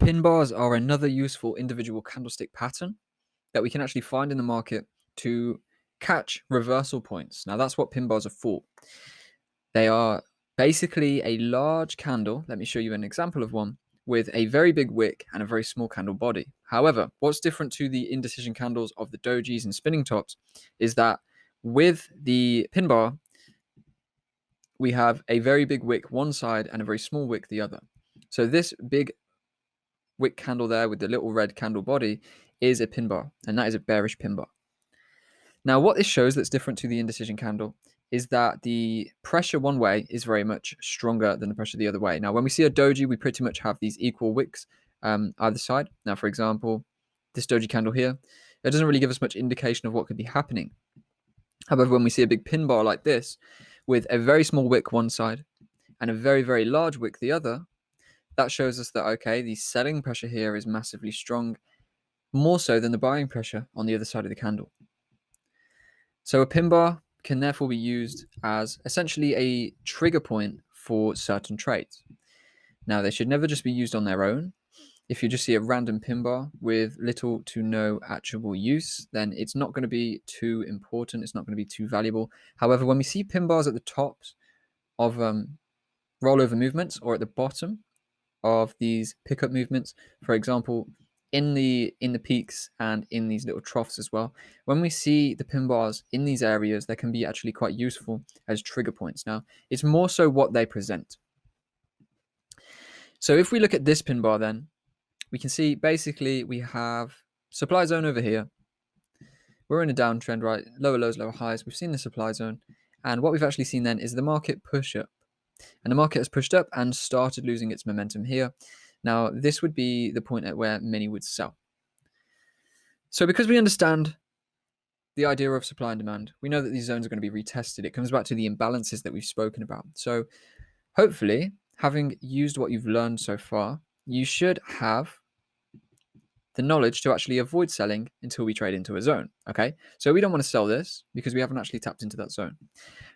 Pin bars are another useful individual candlestick pattern that we can actually find in the market to catch reversal points. Now, that's what pin bars are for. They are basically a large candle. Let me show you an example of one with a very big wick and a very small candle body. However, what's different to the indecision candles of the dojis and spinning tops is that with the pin bar, we have a very big wick one side and a very small wick the other. So this big wick candle there with the little red candle body is a pin bar, and that is a bearish pin bar. Now, what this shows that's different to the indecision candle is that the pressure one way is very much stronger than the pressure the other way. Now, when we see a doji, we pretty much have these equal wicks either side. Now, for example, this doji candle here, it doesn't really give us much indication of what could be happening. However, when we see a big pin bar like this with a very small wick one side and a very, very large wick the other, that shows us that, okay, the selling pressure here is massively strong, more so than the buying pressure on the other side of the candle. So a pin bar can therefore be used as essentially a trigger point for certain trades. Now, they should never just be used on their own. If you just see a random pin bar with little to no actual use, then it's not going to be too important. It's not going to be too valuable. However, when we see pin bars at the tops of rollover movements or at the bottom of these pickup movements, for example, in the peaks and in these little troughs as well, when we see the pin bars in these areas, they can be actually quite useful as trigger points. Now, it's more so what they present. So if we look at this pin bar, then we can see basically we have supply zone over here. We're in a downtrend, right? Lower lows, lower highs. We've seen the supply zone, and what we've actually seen then is the market push up. And the market has pushed up and started losing its momentum here. Now, this would be the point at where many would sell. So because we understand the idea of supply and demand, we know that these zones are going to be retested. It comes back to the imbalances that we've spoken about. So hopefully, having used what you've learned so far, you should have the knowledge to actually avoid selling until we trade into a zone. Okay, so we don't want to sell this because we haven't actually tapped into that zone.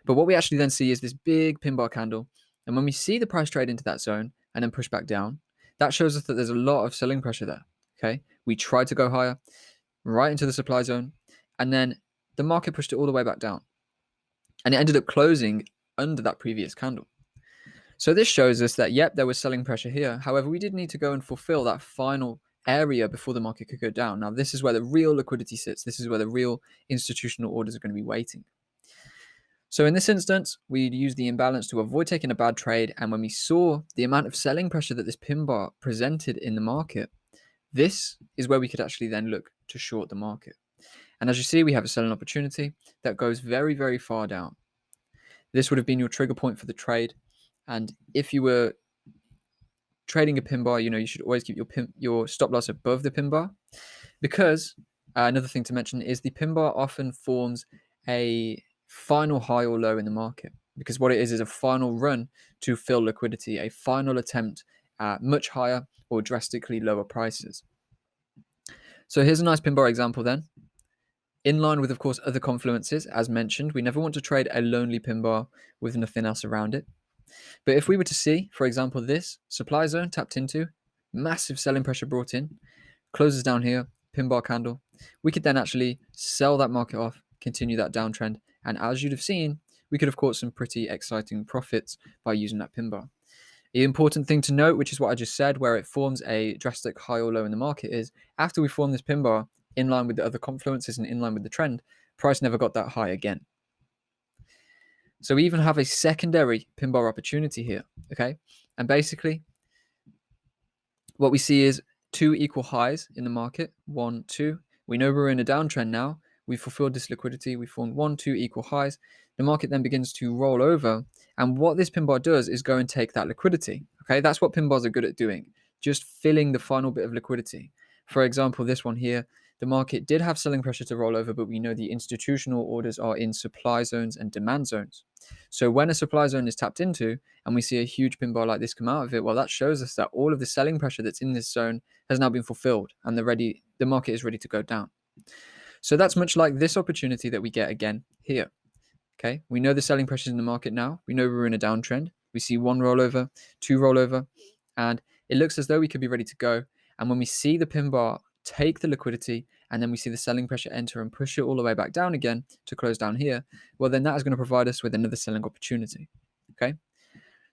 But what we actually then see is this big pin bar candle. And when we see the price trade into that zone and then push back down, that shows us that there's a lot of selling pressure there. Okay, we tried to go higher, right into the supply zone, and then the market pushed it all the way back down. And it ended up closing under that previous candle. So this shows us that, yep, there was selling pressure here. However, we did need to go and fulfill that final area before the market could go down. Now, this is where the real liquidity sits. This is where the real institutional orders are going to be waiting. So in this instance, we'd use the imbalance to avoid taking a bad trade. And when we saw the amount of selling pressure that this pin bar presented in the market, this is where we could actually then look to short the market. And as you see, we have a selling opportunity that goes very, very far down. This would have been your trigger point for the trade. And if you were trading a pin bar, you should always keep your stop loss above the pin bar, because another thing to mention is the pin bar often forms a final high or low in the market, because what it is a final run to fill liquidity, a final attempt at much higher or drastically lower prices. So here's a nice pin bar example then. In line with, of course, other confluences, as mentioned, we never want to trade a lonely pin bar with nothing else around it. But if we were to see, for example, this supply zone tapped into, massive selling pressure brought in, closes down here, pin bar candle, we could then actually sell that market off, continue that downtrend. And as you'd have seen, we could have caught some pretty exciting profits by using that pin bar. The important thing to note, which is what I just said, where it forms a drastic high or low in the market, is after we form this pin bar, in line with the other confluences and in line with the trend, price never got that high again. So we even have a secondary pin bar opportunity here, okay? And basically, what we see is two equal highs in the market, 1, 2. We know we're in a downtrend now. We've fulfilled this liquidity. We formed 1, 2 equal highs. The market then begins to roll over. And what this pin bar does is go and take that liquidity, okay? That's what pin bars are good at doing, just filling the final bit of liquidity. For example, this one here, the market did have selling pressure to roll over, but we know the institutional orders are in supply zones and demand zones. So when a supply zone is tapped into and we see a huge pin bar like this come out of it, well, that shows us that all of the selling pressure that's in this zone has now been fulfilled and the market is ready to go down. So that's much like this opportunity that we get again here. Okay, we know the selling pressures in the market now. We know we're in a downtrend. We see 1 rollover, 2 rollover, and it looks as though we could be ready to go. And when we see the pin bar take the liquidity and then we see the selling pressure enter and push it all the way back down again to close down here, well, then that is going to provide us with another selling opportunity. Okay.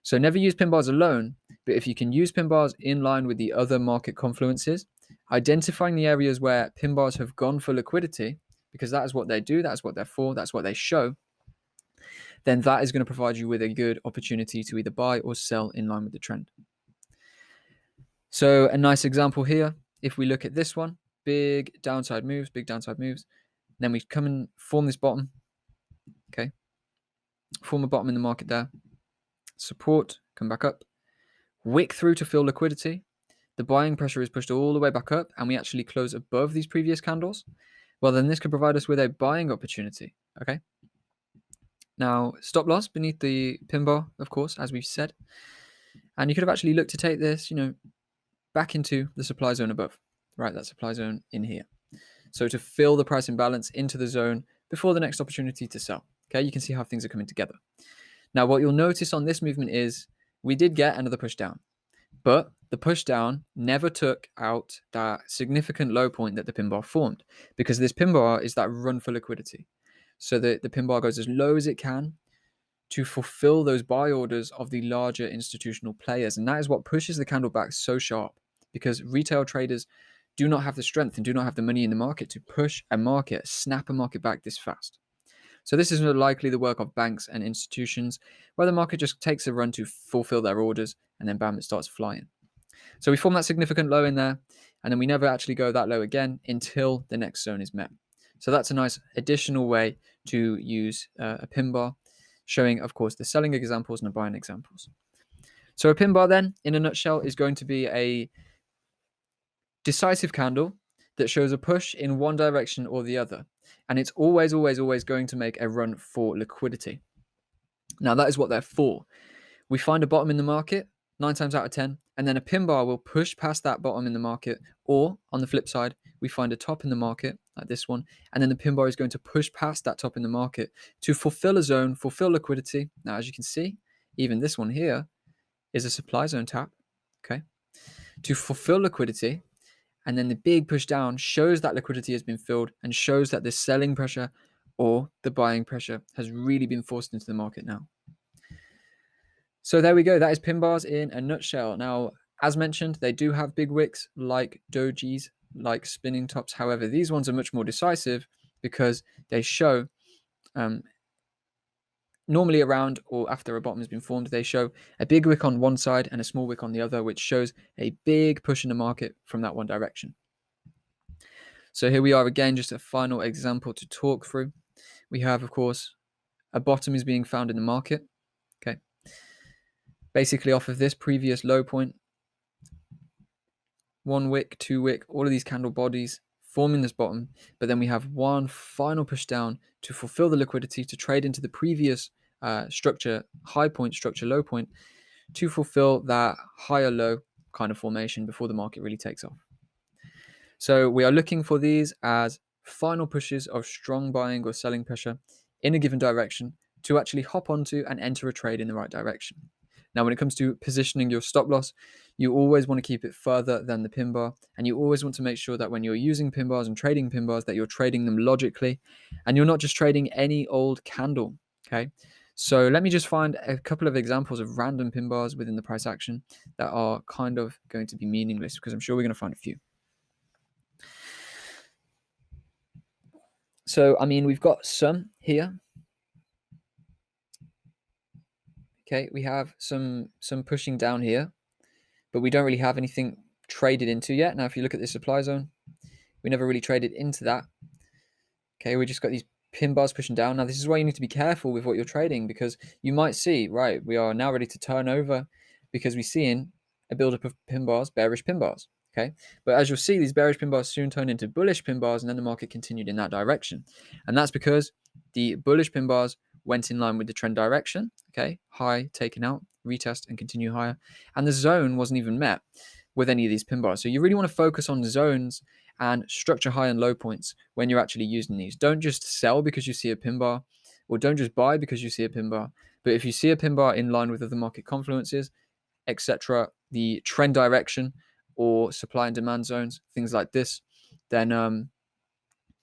So never use pin bars alone, but if you can use pin bars in line with the other market confluences, identifying the areas where pin bars have gone for liquidity, because that is what they do, that's what they're for, that's what they show, then that is going to provide you with a good opportunity to either buy or sell in line with the trend. So a nice example here, if we look at this one, big downside moves, then we come and form this bottom, okay? Form a bottom in the market there, support, come back up, wick through to fill liquidity, the buying pressure is pushed all the way back up and we actually close above these previous candles, well, then this could provide us with a buying opportunity, okay? Now, stop loss beneath the pin bar, of course, as we've said. And you could have actually looked to take this, back into the supply zone above, right? That supply zone in here. So to fill the price imbalance into the zone before the next opportunity to sell, okay? You can see how things are coming together. Now, what you'll notice on this movement is we did get another push down, but the push down never took out that significant low point that the pin bar formed, because this pin bar is that run for liquidity. So the pin bar goes as low as it can to fulfill those buy orders of the larger institutional players. And that is what pushes the candle back so sharp, because retail traders do not have the strength and do not have the money in the market to push a market, snap a market back this fast. So this is likely the work of banks and institutions, where the market just takes a run to fulfill their orders and then bam, it starts flying. So we form that significant low in there, and then we never actually go that low again until the next zone is met. So that's a nice additional way to use a pin bar, showing, of course, the selling examples and the buying examples. So a pin bar then, in a nutshell, is going to be a decisive candle that shows a push in one direction or the other. And it's always going to make a run for liquidity. Now, that is what they're for. We find a bottom in the market 9 times out of 10, and then a pin bar will push past that bottom in the market. Or on the flip side, we find a top in the market like this one, and then the pin bar is going to push past that top in the market to fulfill a zone, fulfill liquidity. Now, as you can see, even this one here is a supply zone tap, okay, to fulfill liquidity. And then the big push down shows that liquidity has been filled and shows that the selling pressure or the buying pressure has really been forced into the market now. So there we go. That is pin bars in a nutshell. Now, as mentioned, they do have big wicks like dojis, like spinning tops. However, these ones are much more decisive because they show normally around or after a bottom has been formed, they show a big wick on one side and a small wick on the other, which shows a big push in the market from that one direction. So here we are again, just a final example to talk through. We have, of course, a bottom is being found in the market. Okay. Basically off of this previous low point, 1 wick, 2 wick, all of these candle bodies forming this bottom, but then we have one final push down to fulfill the liquidity to trade into the previous structure, high point, structure, low point, to fulfill that higher low kind of formation before the market really takes off. So we are looking for these as final pushes of strong buying or selling pressure in a given direction to actually hop onto and enter a trade in the right direction. Now, when it comes to positioning your stop loss, you always want to keep it further than the pin bar. And you always want to make sure that when you're using pin bars and trading pin bars, that you're trading them logically and you're not just trading any old candle. Okay. So let me just find a couple of examples of random pin bars within the price action that are kind of going to be meaningless, because I'm sure we're going to find a few. So, I mean, we've got some here. Okay, we have some pushing down here, but we don't really have anything traded into yet. Now, if you look at this supply zone, we never really traded into that. Okay, we just got these pin bars pushing down. Now, this is why you need to be careful with what you're trading, because you might see, right, we are now ready to turn over because we're seeing a buildup of pin bars, bearish pin bars. Okay, but as you'll see, these bearish pin bars soon turn into bullish pin bars, and then the market continued in that direction. And that's because the bullish pin bars went in line with the trend direction. Okay, high taken out, retest and continue higher. And the zone wasn't even met with any of these pin bars. So you really want to focus on zones and structure high and low points when you're actually using these. Don't just sell because you see a pin bar, or don't just buy because you see a pin bar. But if you see a pin bar in line with other market confluences, etc., the trend direction or supply and demand zones, things like this, then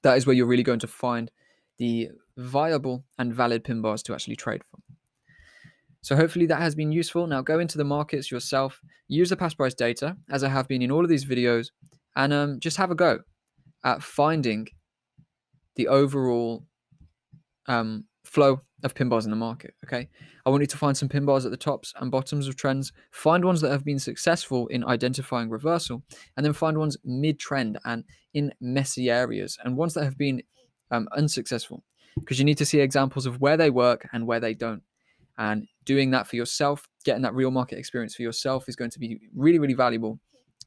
that is where you're really going to find the viable and valid pin bars to actually trade from. So hopefully that has been useful. Now go into the markets yourself, use the past price data, as I have been in all of these videos, and just have a go at finding the overall flow of pin bars in the market. Okay, I want you to find some pin bars at the tops and bottoms of trends. Find ones that have been successful in identifying reversal, and then find ones mid-trend and in messy areas, and ones that have been unsuccessful, because you need to see examples of where they work and where they don't. And doing that for yourself, getting that real market experience for yourself, is going to be really, really valuable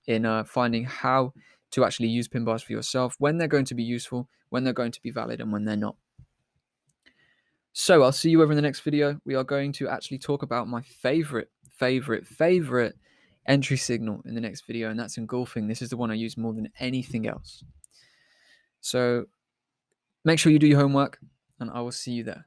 in finding how to actually use pin bars for yourself, when they're going to be useful, when they're going to be valid, and when they're not. So I'll see you over in the next video. We are going to actually talk about my favorite entry signal in the next video, and that's engulfing. This is the one I use more than anything else. So make sure you do your homework, and I will see you there.